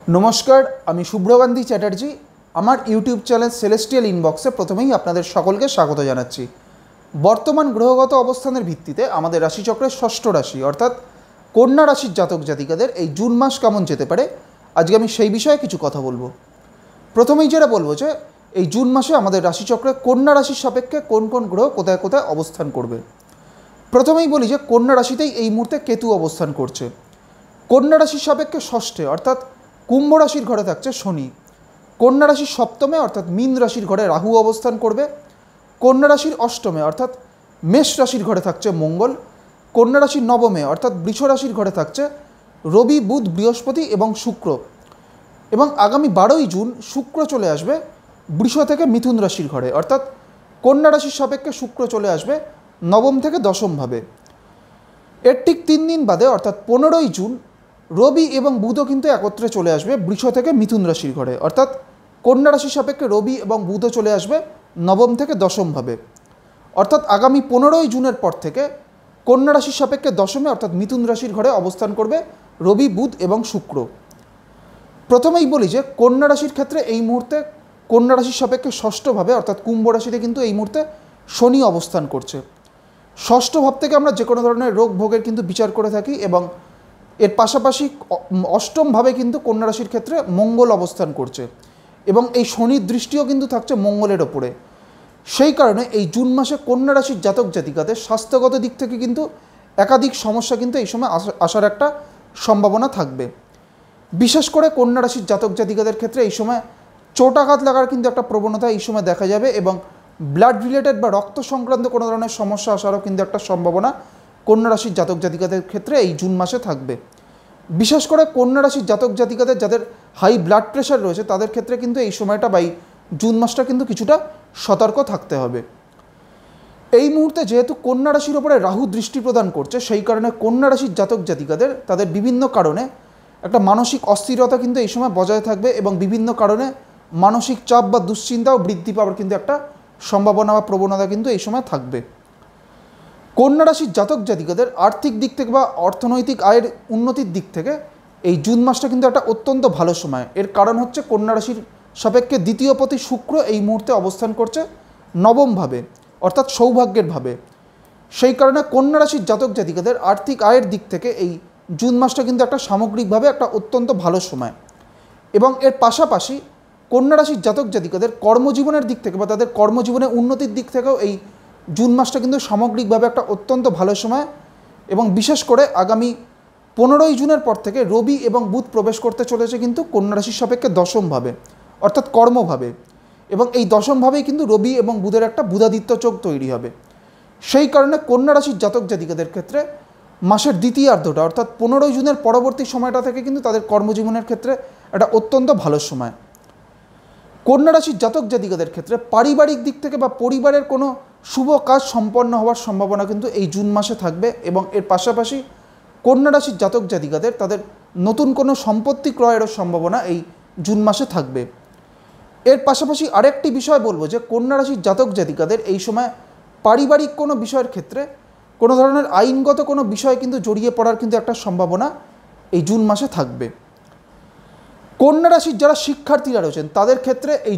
নমস্কার, আমি শুভ্রকান্তি চ্যাটার্জি। আমার ইউটিউব চ্যানেল সেলেস্টিয়াল ইনবক্সে প্রথমেই আপনাদের সকলকে স্বাগত জানাচ্ছি। বর্তমান গ্রহগত অবস্থানের ভিত্তিতে আমাদের রাশিচক্রের ষষ্ঠ রাশি অর্থাৎ কন্যা রাশির জাতক জাতিকাদের এই জুন মাস কেমন যেতে পারে, আজকে আমি সেই বিষয়ে কিছু কথা বলবো। প্রথমেই যেটা বলবো যে এই জুন মাসে আমাদের রাশিচক্রে কন্যা রাশির সাপেক্ষে কোন কোন গ্রহ কোথায় কোথায় অবস্থান করবে। প্রথমেই বলি যে কন্যা রাশিতেই এই মুহূর্তে কেতু অবস্থান করছে। কন্যা রাশির সাপেক্ষে ষষ্ঠে অর্থাৎ কুম্ভ রাশির ঘরে থাকছে শনি। কন্যা রাশির সপ্তমে অর্থাৎ মীন রাশির ঘরে রাহু অবস্থান করবে। কন্যা রাশির অষ্টমে অর্থাৎ মেষ রাশির ঘরে থাকছে মঙ্গল। কন্যা রাশির নবমে অর্থাৎ বৃষ রাশির ঘরে থাকছে রবি, বুধ, বৃহস্পতি এবং শুক্র। এবং আগামী 12ই জুন শুক্র চলে আসবে বৃষ থেকে মিথুন রাশির ঘরে, অর্থাৎ কন্যা রাশির সাপেক্ষে শুক্র চলে আসবে নবম থেকে দশমভাবে। এর ঠিক 3 দিন বাদে অর্থাৎ 15ই জুন রবি এবং বুধও কিন্তু একত্রে চলে আসবে বৃষ থেকে মিথুন রাশির ঘরে, অর্থাৎ কন্যা রাশির সাপেক্ষে রবি এবং বুধও চলে আসবে নবম থেকে দশমভাবে। অর্থাৎ আগামী 15ই জুনের পর থেকে কন্যা রাশির সাপেক্ষে দশমে অর্থাৎ মিথুন রাশির ঘরে অবস্থান করবে রবি, বুধ এবং শুক্র। প্রথমেই বলি যে কন্যা রাশির ক্ষেত্রে এই মুহূর্তে কন্যা রাশির সাপেক্ষে ষষ্ঠভাবে অর্থাৎ কুম্ভ রাশিতে কিন্তু এই মুহূর্তে শনি অবস্থান করছে। ষষ্ঠ ভাব থেকে আমরা যে কোনো ধরনের রোগ ভোগের কিন্তু বিচার করে থাকি এবং এর পাশাপাশি অষ্টমভাবে কিন্তু কন্যা রাশির ক্ষেত্রে মঙ্গল অবস্থান করছে এবং এই শনির দৃষ্টিও কিন্তু থাকছে মঙ্গলের ওপরে। সেই কারণে এই জুন মাসে কন্যা রাশির জাতক জাতিকাদের স্বাস্থ্যগত দিক থেকে কিন্তু একাধিক সমস্যা কিন্তু এই সময় আসার একটা সম্ভাবনা থাকবে। বিশেষ করে কন্যা রাশির জাতক জাতিকাদের ক্ষেত্রে এই সময় চোটাঘাত লাগার কিন্তু একটা প্রবণতা এই সময় দেখা যাবে এবং ব্লাড রিলেটেড বা রক্ত সংক্রান্ত কোনো ধরনের সমস্যা আসারও কিন্তু একটা সম্ভাবনা কন্যা রাশির জাতক জাতিকাদের ক্ষেত্রে এই জুন মাসে থাকবে। বিশেষ করে কন্যা রাশির জাতক জাতিকাদের যাদের হাই ব্লাড প্রেশার রয়েছে তাদের ক্ষেত্রে কিন্তু এই সময়টা বা এই জুন মাসটা কিন্তু কিছুটা সতর্ক থাকতে হবে। এই মুহূর্তে যেহেতু কন্যা রাশির ওপরে রাহু দৃষ্টি প্রদান করছে, সেই কারণে কন্যা রাশির জাতক জাতিকাদের তাদের বিভিন্ন কারণে একটা মানসিক অস্থিরতা কিন্তু এই সময় বজায় থাকবে এবং বিভিন্ন কারণে মানসিক চাপ বা দুশ্চিন্তাও বৃদ্ধি পাওয়ার কিন্তু একটা সম্ভাবনা বা প্রবণতা কিন্তু এই সময় থাকবে। কন্যা রাশির জাতক জাতিকাদের আর্থিক দিক থেকে বা অর্থনৈতিক আয়ের উন্নতির দিক থেকে এই জুন মাসটা কিন্তু একটা অত্যন্ত ভালো সময়। এর কারণ হচ্ছে কন্যা রাশির সাপেক্ষে দ্বিতীয় পতি শুক্র এই মুহূর্তে অবস্থান করছে নবমভাবে অর্থাৎ সৌভাগ্যের ভাবে। সেই কারণে কন্যা রাশির জাতক জাতিকাদের আর্থিক আয়ের দিক থেকে এই জুন মাসটা কিন্তু একটা সামগ্রিকভাবে একটা অত্যন্ত ভালো সময়। এবং এর পাশাপাশি কন্যা রাশির জাতক জাতিকাদের কর্মজীবনের দিক থেকে বা তাদের কর্মজীবনের উন্নতির দিক থেকেও এই জুন মাসটা কিন্তু সামগ্রিকভাবে একটা অত্যন্ত ভালো সময়। এবং বিশেষ করে আগামী 15ই জুনের পর থেকে রবি এবং বুধ প্রবেশ করতে চলেছে কিন্তু কন্যা রাশির সাপেক্ষে দশমভাবে অর্থাৎ কর্মভাবে, এবং এই দশমভাবেই কিন্তু রবি এবং বুধের একটা বুধাদিত্য যোগ তৈরি হবে। সেই কারণে কন্যা রাশির জাতক জাতিকাদের ক্ষেত্রে মাসের দ্বিতীয়ার্ধটা অর্থাৎ 15ই জুনের পরবর্তী সময়টা থেকে কিন্তু তাদের কর্মজীবনের ক্ষেত্রে একটা অত্যন্ত ভালো সময়। কন্যা রাশির জাতক জাতিকাদের ক্ষেত্রে পারিবারিক দিক থেকে বা পরিবারের কোনো শুভ কাজ সম্পন্ন হওয়ার সম্ভাবনা কিন্তু এই জুন মাসে থাকবে এবং এর পাশাপাশি কন্যা রাশির জাতক জাতিকাদের তাদের নতুন কোনো সম্পত্তি ক্রয়েরও সম্ভাবনা এই জুন মাসে থাকবে। এর পাশাপাশি আরেকটি বিষয় বলবো যে কন্যা রাশির জাতক জাতিকাদের এই সময় পারিবারিক কোনো বিষয়ের ক্ষেত্রে কোনো ধরনের আইনগত কোনো বিষয় কিন্তু জড়িয়ে পড়ার কিন্তু একটা সম্ভাবনা এই জুন মাসে থাকবে। কন্যা রাশির যারা শিক্ষার্থীরা রয়েছেন তাদের ক্ষেত্রে এই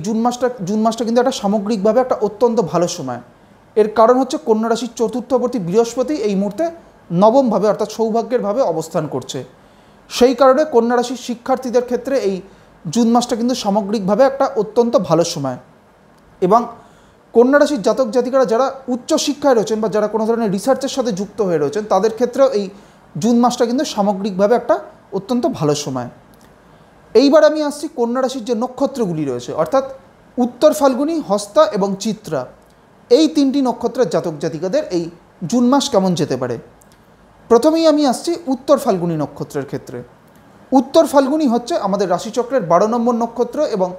জুন মাসটা কিন্তু একটা সামগ্রিকভাবে একটা অত্যন্ত ভালো সময়। এর কারণ হচ্ছে কন্যা রাশির চতুর্থবর্তী বৃহস্পতি এই মুহূর্তে নবমভাবে অর্থাৎ সৌভাগ্যের ভাবে অবস্থান করছে। সেই কারণে কন্যা রাশির শিক্ষার্থীদের ক্ষেত্রে এই জুন মাসটা কিন্তু সামগ্রিকভাবে একটা অত্যন্ত ভালো সময়। এবং কন্যা রাশির জাতক জাতিকারা যারা উচ্চশিক্ষায় রয়েছেন বা যারা কোনো ধরনের রিসার্চের সাথে যুক্ত হয়ে রয়েছেন তাদের ক্ষেত্রেও এই জুন মাসটা কিন্তু সামগ্রিকভাবে একটা অত্যন্ত ভালো সময়। এইবার আমি আসছি কন্যা রাশির যে নক্ষত্রগুলি রয়েছে অর্থাৎ উত্তর ফাল্গুনী, হস্তা এবং চিত্রা, এই 3টি নক্ষত্রের জাতক জাতিকাদের এই জুন মাস কেমন যেতে পারে। প্রথমেই আমি আসছি উত্তর ফাল্গুনী নক্ষত্রের ক্ষেত্রে। উত্তর ফাল্গুনী হচ্ছে আমাদের রাশিচক্রের 12 নম্বর নক্ষত্র এবং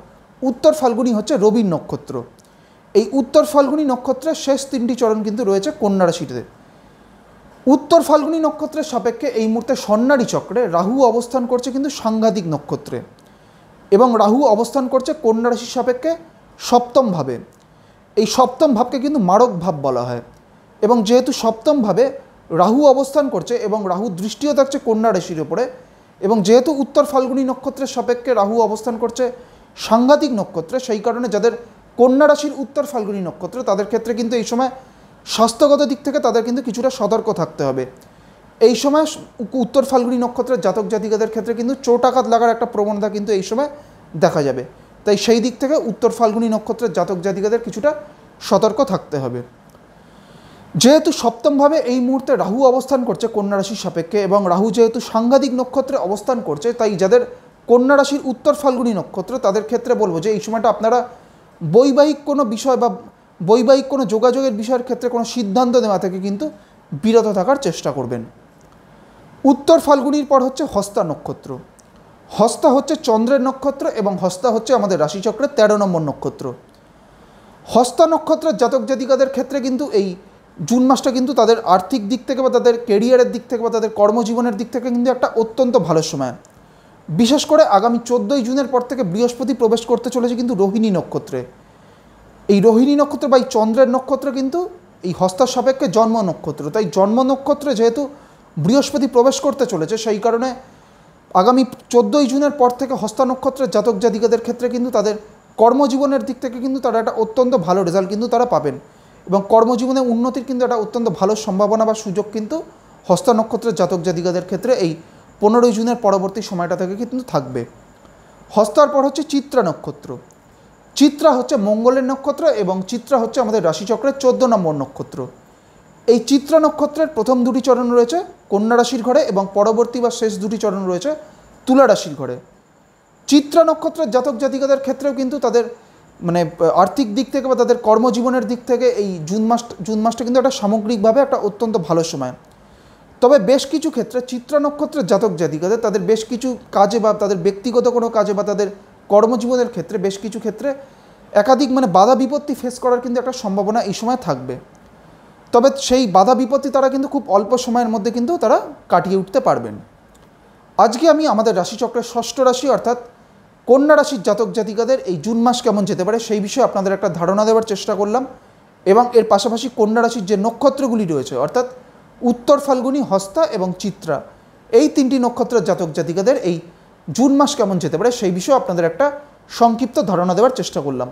উত্তর ফাল্গুনী হচ্ছে রবির নক্ষত্র। এই উত্তর ফাল্গুনী নক্ষত্রের শেষ 3টি চরণ কিন্তু রয়েছে কন্যা রাশিতে। উত্তর ফাল্গুনী নক্ষত্রের সাপেক্ষে এই মুহূর্তে স্বর্ণালী চক্রে রাহু অবস্থান করছে কিন্তু সাংঘাতিক নক্ষত্রে এবং রাহু অবস্থান করছে কন্যা রাশির সাপেক্ষে সপ্তমভাবে। এই সপ্তম ভাবকে কিন্তু মারক ভাব বলা হয় এবং যেহেতু সপ্তমভাবে রাহু অবস্থান করছে এবং রাহু দৃষ্টিও থাকছে কন্যা রাশির ওপরে, এবং যেহেতু উত্তর ফাল্গুনী নক্ষত্রের সাপেক্ষে রাহু অবস্থান করছে সাংঘাতিক নক্ষত্রে, সেই কারণে যাদের কন্যা রাশির উত্তর ফাল্গুনী নক্ষত্র তাদের ক্ষেত্রে কিন্তু এই সময় স্বাস্থ্যগত দিক থেকে তাদের কিন্তু কিছুটা সতর্ক থাকতে হবে। এই সময় উত্তর ফাল্গুনী নক্ষত্রের জাতক জাতিকাদের ক্ষেত্রে কিন্তু চোটাঘাত লাগার একটা প্রবণতা কিন্তু এই সময় দেখা যাবে। তাই সেই দিক থেকে উত্তর ফাল্গুনী নক্ষত্রের জাতক জাতিকাদের কিছুটা সতর্ক থাকতে হবে। যেহেতু সপ্তমভাবে এই মুহূর্তে রাহু অবস্থান করছে কন্যা রাশির সাপেক্ষে এবং রাহু যেহেতু সাংঘাতিক নক্ষত্রে অবস্থান করছে, তাই যাদের কন্যা রাশির উত্তর ফাল্গুনী নক্ষত্র তাদের ক্ষেত্রে বলবো যে এই সময়টা আপনারা বৈবাহিক কোনো বিষয় বা বৈবাহিক কোনো যোগাযোগের বিষয়ের ক্ষেত্রে কোনো সিদ্ধান্ত নেওয়া থেকে কিন্তু বিরত থাকার চেষ্টা করবেন। উত্তর ফাল্গুনীর পর হচ্ছে হস্তা নক্ষত্র। হস্তা হচ্ছে চন্দ্রের নক্ষত্র এবং হস্তা হচ্ছে আমাদের রাশিচক্রের 13 নম্বর নক্ষত্র। হস্তা নক্ষত্রের জাতক জাতিকাদের ক্ষেত্রে কিন্তু এই জুন মাসটা কিন্তু তাদের আর্থিক দিক থেকে বা তাদের কেরিয়ারের দিক থেকে বা তাদের কর্মজীবনের দিক থেকে কিন্তু একটা অত্যন্ত ভালো সময়। বিশেষ করে আগামী 14ই জুনের পর থেকে বৃহস্পতি প্রবেশ করতে চলেছে কিন্তু রোহিণী নক্ষত্রে। এই রোহিণী নক্ষত্র বা এই চন্দ্রের নক্ষত্র কিন্তু এই হস্তার সাপেক্ষে জন্ম নক্ষত্র। তাই জন্ম নক্ষত্রে যেহেতু বৃহস্পতি প্রবেশ করতে চলেছে, সেই কারণে আগামী 14ই জুনের পর থেকে হস্তা নক্ষত্রের জাতক জাতিকাদের ক্ষেত্রে কিন্তু তাদের কর্মজীবনের দিক থেকে কিন্তু তারা একটা অত্যন্ত ভালো রেজাল্ট কিন্তু তারা পাবেন এবং কর্মজীবনে উন্নতির কিন্তু একটা অত্যন্ত ভালো সম্ভাবনা বা সুযোগ কিন্তু হস্তা নক্ষত্রের জাতক জাতিকাদের ক্ষেত্রে এই 15ই জুনের পরবর্তী সময়টা থেকে কিন্তু থাকবে। হস্তার পর হচ্ছে চিত্রা নক্ষত্র। চিত্রা হচ্ছে মঙ্গলের নক্ষত্র এবং চিত্রা হচ্ছে আমাদের রাশিচক্রের 14 নম্বর নক্ষত্র। এই চিত্রা নক্ষত্রের প্রথম দুটি চরণ রয়েছে কন্যা রাশির ঘরে এবং পরবর্তী বা শেষ দুটি চরণ রয়েছে তুলা রাশির ঘরে। চিত্রা নক্ষত্রের জাতক জাতিকাদের ক্ষেত্রেও কিন্তু তাদের মানে আর্থিক দিক থেকে বা তাদের কর্মজীবনের দিক থেকে এই জুন মাসটা কিন্তু একটা সামগ্রিকভাবে একটা অত্যন্ত ভালো সময়। তবে বেশ কিছু ক্ষেত্রে চিত্রা নক্ষত্রের জাতক জাতিকাদের তাদের বেশ কিছু কাজে বা তাদের ব্যক্তিগত কোনো কাজে বা তাদের কর্মজীবনের ক্ষেত্রে বেশ কিছু ক্ষেত্রে একাধিক বাধা বিপত্তি ফেস করার কিন্তু একটা সম্ভাবনা এই সময় থাকবে। তবে সেই বাধা বিপত্তি তারা কিন্তু খুব অল্প সময়ের মধ্যে কিন্তু তারা কাটিয়ে উঠতে পারবেন। আজকে আমি আমাদের রাশিচক্রের ষষ্ঠ রাশি অর্থাৎ কন্যা রাশির জাতক জাতিকাদের এই জুন মাস কেমন যেতে পারে সেই বিষয়ে আপনাদের একটা ধারণা দেওয়ার চেষ্টা করলাম এবং এর পাশাপাশি কন্যা রাশির যে নক্ষত্রগুলি রয়েছে অর্থাৎ উত্তর ফাল্গুনী, হস্তা এবং চিত্রা, এই তিনটি নক্ষত্রের জাতক জাতিকাদের এই জুন মাস কেমন যেতে পারে সেই বিষয়ে আপনাদের একটা সংক্ষিপ্ত ধারণা দেওয়ার চেষ্টা করলাম।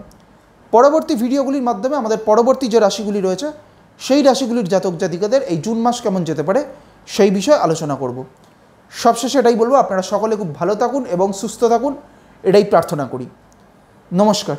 পরবর্তী ভিডিওগুলির মাধ্যমে আমাদের পরবর্তী যে রাশিগুলি রয়েছে সেই রাশিগুলির জাতক জাতিকাদের এই জুন মাস কেমন যেতে পারে সেই বিষয়ে আলোচনা করব। সবশেষে এটাই বলবো, আপনারা সকলে খুব ভালো থাকুন এবং সুস্থ থাকুন, এটাই প্রার্থনা করি। নমস্কার।